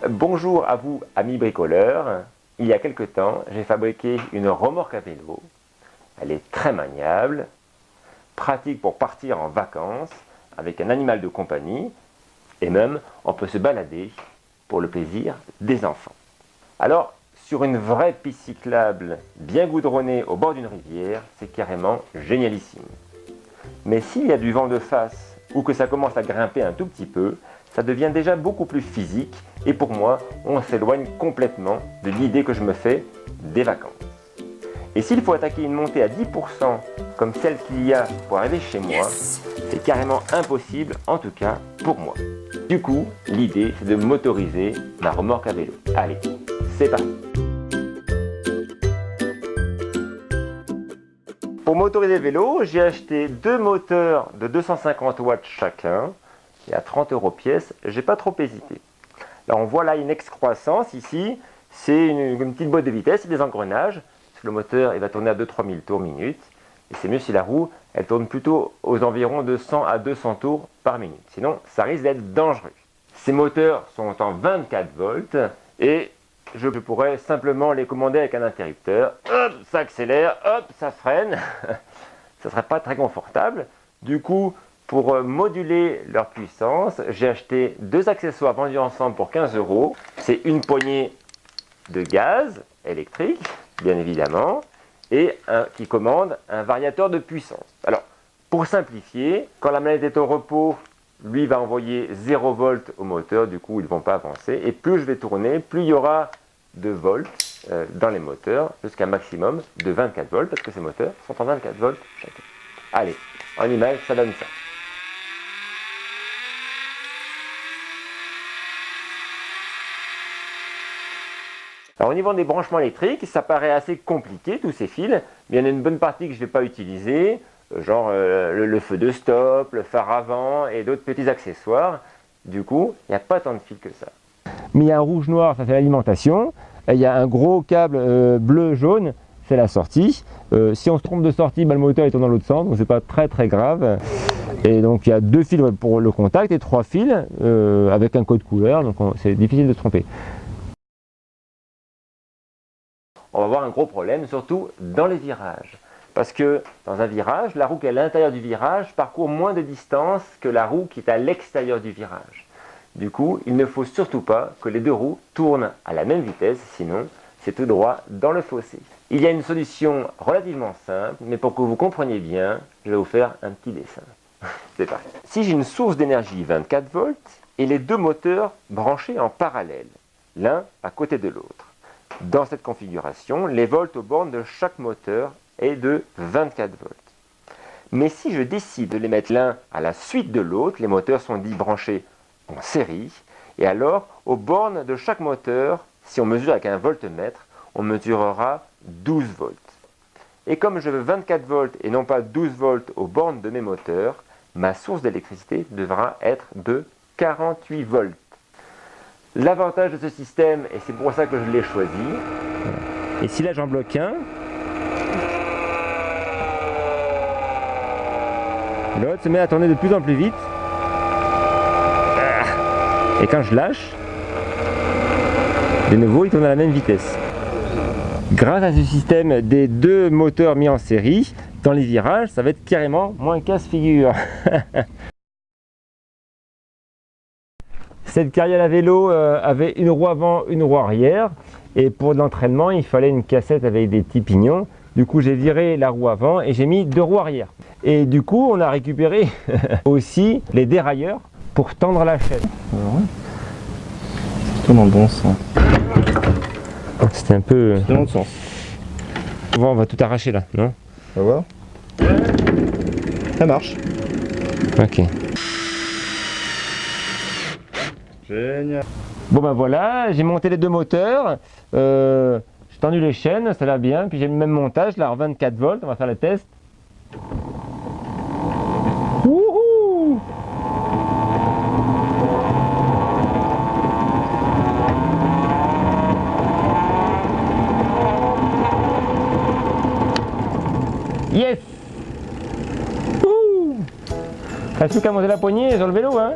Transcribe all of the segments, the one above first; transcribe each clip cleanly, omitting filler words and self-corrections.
Bonjour à vous, amis bricoleurs. Il y a quelque temps, j'ai fabriqué une remorque à vélo. Elle est très maniable, pratique pour partir en vacances avec un animal de compagnie et même on peut se balader pour le plaisir des enfants. Alors, sur une vraie piste cyclable bien goudronnée au bord d'une rivière, c'est carrément génialissime. Mais s'il y a du vent de face ou que ça commence à grimper un tout petit peu, ça devient déjà beaucoup plus physique et pour moi, on s'éloigne complètement de l'idée que je me fais des vacances. Et s'il faut attaquer une montée à 10% comme celle qu'il y a pour arriver chez moi, c'est carrément impossible, en tout cas pour moi. Du coup, l'idée c'est de motoriser ma remorque à vélo. Allez, c'est parti! Pour motoriser le vélo, j'ai acheté deux moteurs de 250 watts chacun et à 30 € pièce, j'ai pas trop hésité. Là on voit là une excroissance ici, c'est une petite boîte de vitesse et des engrenages. Parce que le moteur il va tourner à 2-3 000 tours minute et c'est mieux si la roue elle tourne plutôt aux environs de 100 à 200 tours par minute. Sinon ça risque d'être dangereux. Ces moteurs sont en 24 volts et je pourrais simplement les commander avec un interrupteur. Hop, ça accélère, hop, ça freine. Ça ne serait pas très confortable. Du coup, pour moduler leur puissance, j'ai acheté deux accessoires vendus ensemble pour 15 €. C'est une poignée de gaz électrique, bien évidemment, et qui commande un variateur de puissance. Alors, pour simplifier, quand la manette est au repos, lui va envoyer 0 volts au moteur, du coup ils ne vont pas avancer. Et plus je vais tourner, plus il y aura de volts dans les moteurs, jusqu'à un maximum de 24 volts, parce que ces moteurs sont en 24 volts chacun. Allez, en image, ça donne ça. Alors au niveau des branchements électriques, ça paraît assez compliqué tous ces fils, mais il y en a une bonne partie que je ne vais pas utiliser, genre le feu de stop, le phare avant et d'autres petits accessoires. Du coup, il n'y a pas tant de fils que ça. Mais il y a un rouge-noir, ça c'est l'alimentation. Il y a un gros câble bleu-jaune, c'est la sortie. Si on se trompe de sortie, le moteur est dans l'autre sens, donc c'est pas très grave. Et donc il y a deux fils pour le contact et 3 fils avec un code couleur, donc c'est difficile de se tromper. On va avoir un gros problème, surtout dans les virages. Parce que dans un virage, la roue qui est à l'intérieur du virage parcourt moins de distance que la roue qui est à l'extérieur du virage. Du coup, il ne faut surtout pas que les deux roues tournent à la même vitesse, sinon c'est tout droit dans le fossé. Il y a une solution relativement simple, mais pour que vous compreniez bien, je vais vous faire un petit dessin. C'est parti. Si j'ai une source d'énergie 24 volts et les deux moteurs branchés en parallèle, l'un à côté de l'autre. Dans cette configuration, les volts aux bornes de chaque moteur est de 24 volts. Mais si je décide de les mettre l'un à la suite de l'autre, les moteurs sont dits branchés en série, et alors aux bornes de chaque moteur, si on mesure avec un voltmètre, on mesurera 12 volts. Et comme je veux 24 volts et non pas 12 volts aux bornes de mes moteurs, ma source d'électricité devra être de 48 volts. L'avantage de ce système, et c'est pour ça que je l'ai choisi, et si là j'en bloque un, l'autre se met à tourner de plus en plus vite. Et quand je lâche, de nouveau il tourne à la même vitesse. Grâce à ce système des deux moteurs mis en série, dans les virages, ça va être carrément moins casse-figure. Cette carriole à vélo avait une roue avant, une roue arrière. Et pour l'entraînement, il fallait une cassette avec des petits pignons. Du coup, j'ai viré la roue avant et j'ai mis deux roues arrière. Et du coup, on a récupéré aussi les dérailleurs pour tendre la chaîne. C'est tout dans le bon sens. C'était un peu... Dans l'autre sens. Bon, on va tout arracher là, non? On va voir. Ça marche. Ok. Génial. Bon ben voilà, j'ai monté les deux moteurs. J'ai tendu les chaînes, ça a l'air bien. Puis j'ai le même montage là en 24 volts, on va faire le test. Wouhou! Yes! Wouhou! Reste plus qu'à monter la poignée sur le vélo, hein?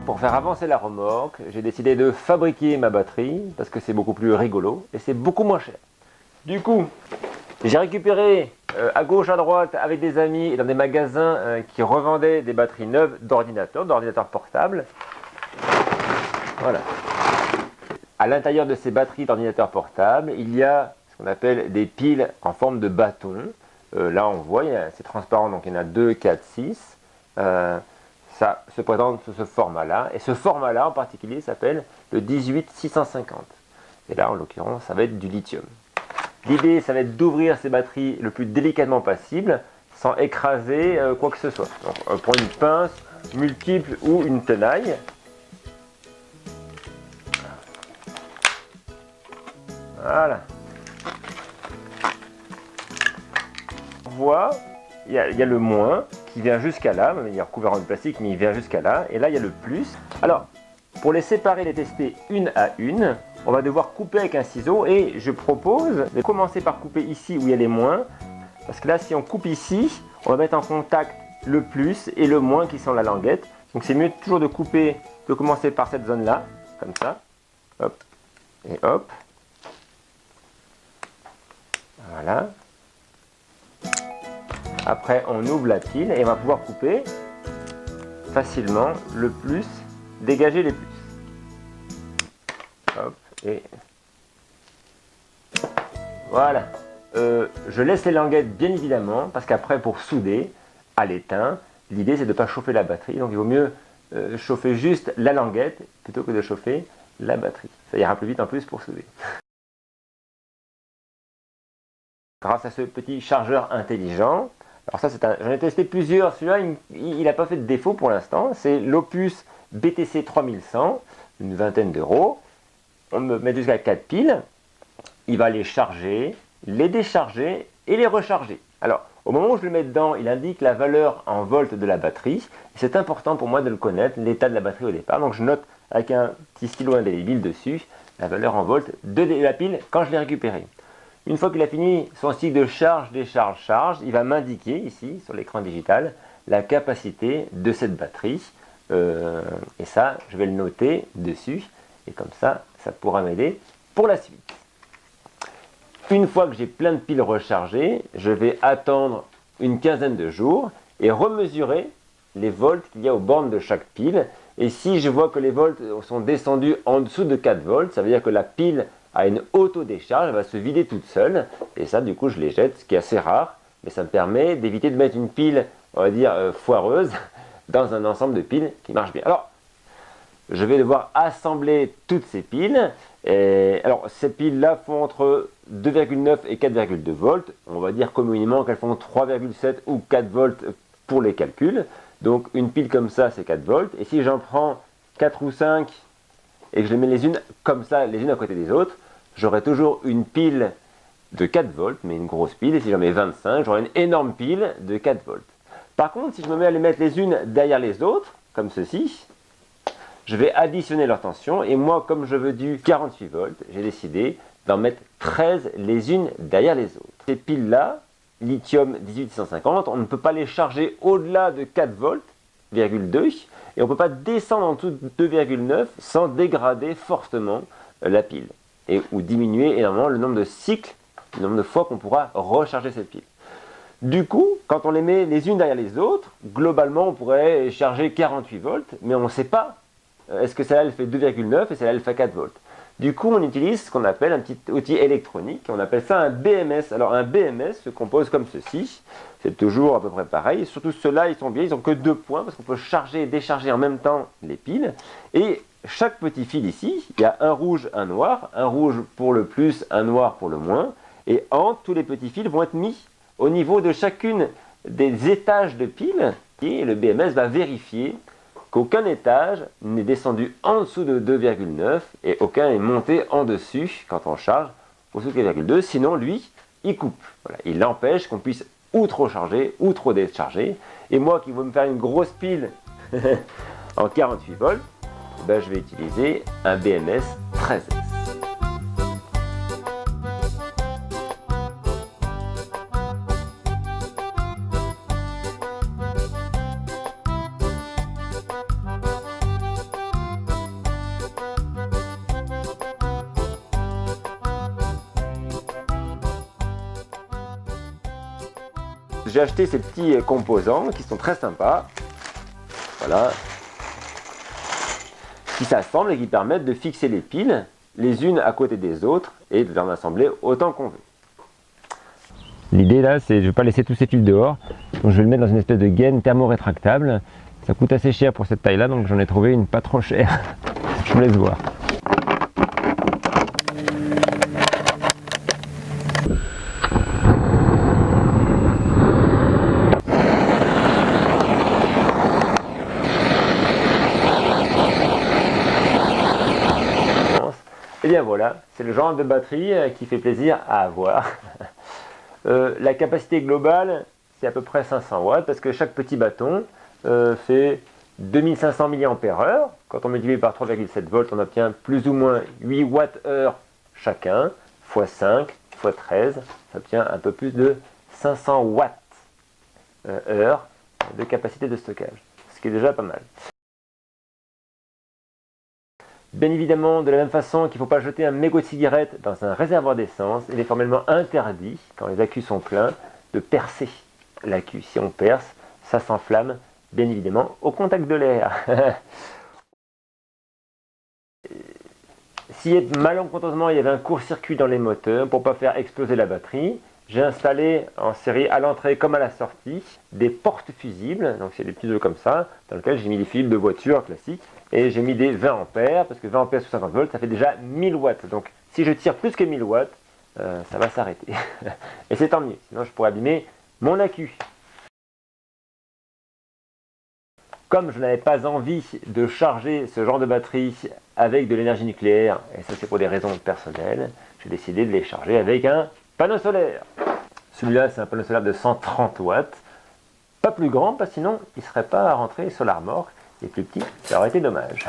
pour faire avancer la remorque, j'ai décidé de fabriquer ma batterie parce que c'est beaucoup plus rigolo et c'est beaucoup moins cher. Du coup, j'ai récupéré à gauche, à droite, avec des amis et dans des magasins qui revendaient des batteries neuves d'ordinateurs portables. Voilà. À l'intérieur de ces batteries d'ordinateurs portables, il y a ce qu'on appelle des piles en forme de bâton. Là, on voit, c'est transparent, donc il y en a 2, 4, 6. Ça se présente sous ce format-là. Et ce format-là, en particulier, s'appelle le 18650. Et là, en l'occurrence, ça va être du lithium. L'idée, ça va être d'ouvrir ces batteries le plus délicatement possible, sans écraser quoi que ce soit. Donc, pour une pince multiple ou une tenaille. Voilà. On voit, il y a le moins qui vient jusqu'à là, il est recouvert en plastique, mais il vient jusqu'à là. Et là, il y a le plus. Alors, pour les séparer, les tester une à une, on va devoir couper avec un ciseau et je propose de commencer par couper ici où il y a les moins, parce que là si on coupe ici, on va mettre en contact le plus et le moins qui sont la languette. Donc c'est mieux toujours de commencer par cette zone là, comme ça, hop, et hop, voilà. Après on ouvre la pile et on va pouvoir couper facilement le plus, dégager les plus. Hop, et voilà. Je laisse les languettes bien évidemment parce qu'après pour souder à l'étain, l'idée c'est de ne pas chauffer la batterie, donc il vaut mieux chauffer juste la languette plutôt que de chauffer la batterie. Ça ira plus vite en plus pour souder. Grâce à ce petit chargeur intelligent, alors ça j'en ai testé plusieurs, celui-là il n'a pas fait de défaut pour l'instant, c'est l'Opus BTC 3100, une vingtaine d'euros. On me met jusqu'à 4 piles, il va les charger, les décharger et les recharger. Alors, au moment où je le mets dedans, il indique la valeur en volts de la batterie. C'est important pour moi de le connaître, l'état de la batterie au départ. Donc je note avec un petit stylo indélébile dessus la valeur en volts de la pile quand je l'ai récupérée. Une fois qu'il a fini son cycle de charge, décharge, charge, il va m'indiquer ici sur l'écran digital la capacité de cette batterie. Et ça, je vais le noter dessus. Et comme ça pourra m'aider pour la suite. Une fois que j'ai plein de piles rechargées, je vais attendre une quinzaine de jours et remesurer les volts qu'il y a aux bornes de chaque pile. Et si je vois que les volts sont descendus en dessous de 4 volts, ça veut dire que la pile a une auto-décharge, elle va se vider toute seule. Et ça, du coup, je les jette, ce qui est assez rare. Mais ça me permet d'éviter de mettre une pile, on va dire, foireuse dans un ensemble de piles qui marche bien. Alors, je vais devoir assembler toutes ces piles. Et alors, ces piles-là font entre 2,9 et 4,2 volts. On va dire communément qu'elles font 3,7 ou 4 volts pour les calculs. Donc, une pile comme ça, c'est 4 volts. Et si j'en prends 4 ou 5 et que je les mets les unes comme ça, les unes à côté des autres, j'aurai toujours une pile de 4 volts, mais une grosse pile. Et si j'en mets 25, j'aurai une énorme pile de 4 volts. Par contre, si je me mets à les mettre les unes derrière les autres, comme ceci, je vais additionner leur tension et moi, comme je veux du 48 volts, j'ai décidé d'en mettre 13 les unes derrière les autres. Ces piles-là, lithium 18650, on ne peut pas les charger au-delà de 4 volts, et on ne peut pas descendre en dessous de 2,9 sans dégrader fortement la pile ou diminuer énormément le nombre de cycles, le nombre de fois qu'on pourra recharger cette pile. Du coup, quand on les met les unes derrière les autres, globalement on pourrait charger 48 volts, mais on ne sait pas. Est-ce que celle-là elle fait 2,9 et celle-là elle fait 4 volts? Du coup, on utilise ce qu'on appelle un petit outil électronique, on appelle ça un BMS. Alors un BMS se compose comme ceci, c'est toujours à peu près pareil, surtout ceux-là ils sont bien, ils n'ont que 2 points parce qu'on peut charger et décharger en même temps les piles. Et chaque petit fil ici, il y a un rouge, un rouge pour le plus, un noir pour le moins, et entre tous les petits fils vont être mis au niveau de chacune des étages de piles, et le BMS va vérifier qu'aucun étage n'est descendu en dessous de 2,9 et aucun est monté en dessus quand on charge au-dessous de 4,2, sinon lui, il coupe. Voilà, il empêche qu'on puisse ou trop charger ou trop décharger. Et moi qui veux me faire une grosse pile en 48 volts, ben, je vais utiliser un BMS 13S. j'ai acheté ces petits composants qui sont très sympas. Voilà. Qui s'assemblent et qui permettent de fixer les piles les unes à côté des autres et de les en assembler autant qu'on veut. L'idée là, c'est je ne vais pas laisser tous ces fils dehors, donc je vais le mettre dans une espèce de gaine thermo-rétractable. Ça coûte assez cher pour cette taille là, donc j'en ai trouvé une pas trop chère. Je vous laisse voir. Et bien voilà, c'est le genre de batterie qui fait plaisir à avoir. La capacité globale, c'est à peu près 500 watts parce que chaque petit bâton fait 2500 mAh. Quand on multiplie par 3,7 volts, on obtient plus ou moins 8 Wh chacun, x 5, x 13, ça obtient un peu plus de 500 watts heure de capacité de stockage, ce qui est déjà pas mal. Bien évidemment, de la même façon qu'il ne faut pas jeter un mégot de cigarette dans un réservoir d'essence, il est formellement interdit, quand les accus sont pleins, de percer l'accu. Si on perce, ça s'enflamme, bien évidemment, au contact de l'air. Si malencontreusement il y avait un court-circuit dans les moteurs, pour ne pas faire exploser la batterie, j'ai installé en série à l'entrée comme à la sortie des portes fusibles, donc c'est des petits œufs comme ça, dans lesquels j'ai mis des fils de voiture classiques, et j'ai mis des 20 ampères, parce que 20 ampères sous 50 volts, ça fait déjà 1000 watts. Donc si je tire plus que 1000 watts, ça va s'arrêter. Et c'est tant mieux, sinon je pourrais abîmer mon accu. Comme je n'avais pas envie de charger ce genre de batterie avec de l'énergie nucléaire, et ça c'est pour des raisons personnelles, j'ai décidé de les charger avec un panneau solaire. Celui-là c'est un panneau solaire de 130 watts, pas plus grand parce que sinon il ne serait pas rentré sur la remorque, et plus petit, ça aurait été dommage.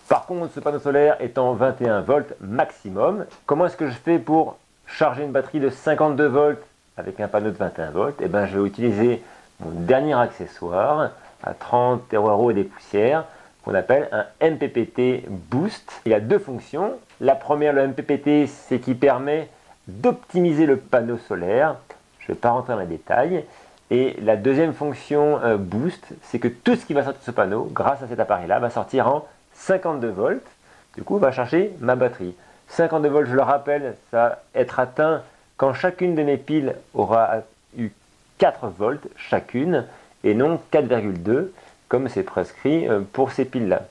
Par contre, ce panneau solaire étant 21 volts maximum, comment est-ce que je fais pour charger une batterie de 52 volts avec un panneau de 21 volts? Eh bien, je vais utiliser mon dernier accessoire à 30 € et des poussières, qu'on appelle un MPPT Boost. Il y a deux fonctions. La première, le MPPT, c'est qui permet d'optimiser le panneau solaire. Je ne vais pas rentrer dans les détails. Et la deuxième fonction Boost, c'est que tout ce qui va sortir de ce panneau, grâce à cet appareil-là, va sortir en 52 volts. Du coup, va charger ma batterie. 52 volts, je le rappelle, ça va être atteint quand chacune de mes piles aura eu 4 volts chacune, et non 4,2, comme c'est prescrit pour ces piles-là.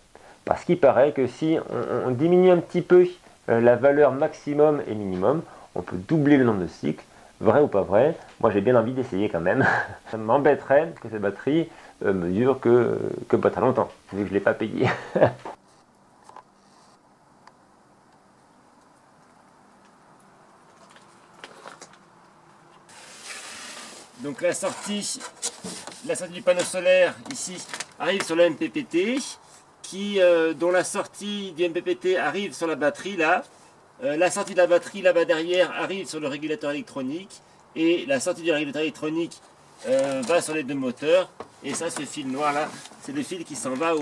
Parce qu'il paraît que si on diminue un petit peu la valeur maximum et minimum, on peut doubler le nombre de cycles. Vrai ou pas vrai, moi j'ai bien envie d'essayer quand même. Ça m'embêterait que cette batterie me dure que pas très longtemps, vu que je ne l'ai pas payée. Donc la sortie du panneau solaire ici arrive sur le MPPT, dont la sortie du MPPT arrive sur la batterie là. La sortie de la batterie là-bas derrière arrive sur le régulateur électronique, et la sortie du régulateur électronique va sur les deux moteurs, et ça, ce fil noir là, c'est le fil qui s'en va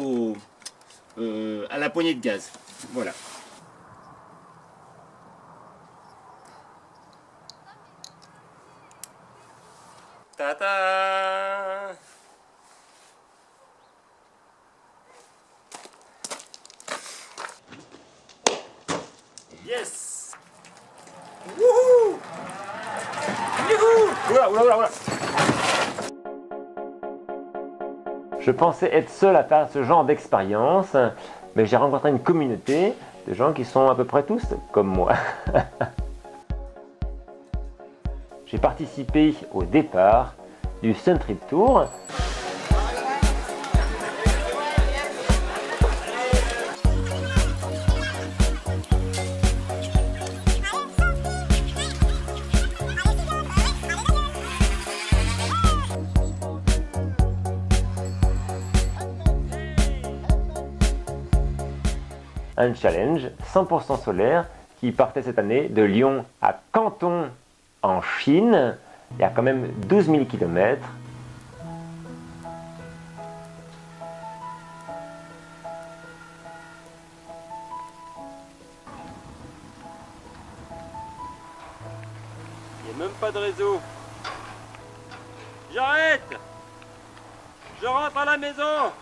à la poignée de gaz. Voilà. Ta-ta! Yes! Wouhou! Youhou! Oula, oula, oula, oula! Je pensais être seul à faire ce genre d'expérience, mais j'ai rencontré une communauté de gens qui sont à peu près tous comme moi. J'ai participé au départ du Sun Trip Tour. Un challenge 100% solaire qui partait cette année de Lyon à Canton en Chine. Il y a quand même 12 000 km. Il n'y a même pas de réseau. J'arrête. Je rentre à la maison.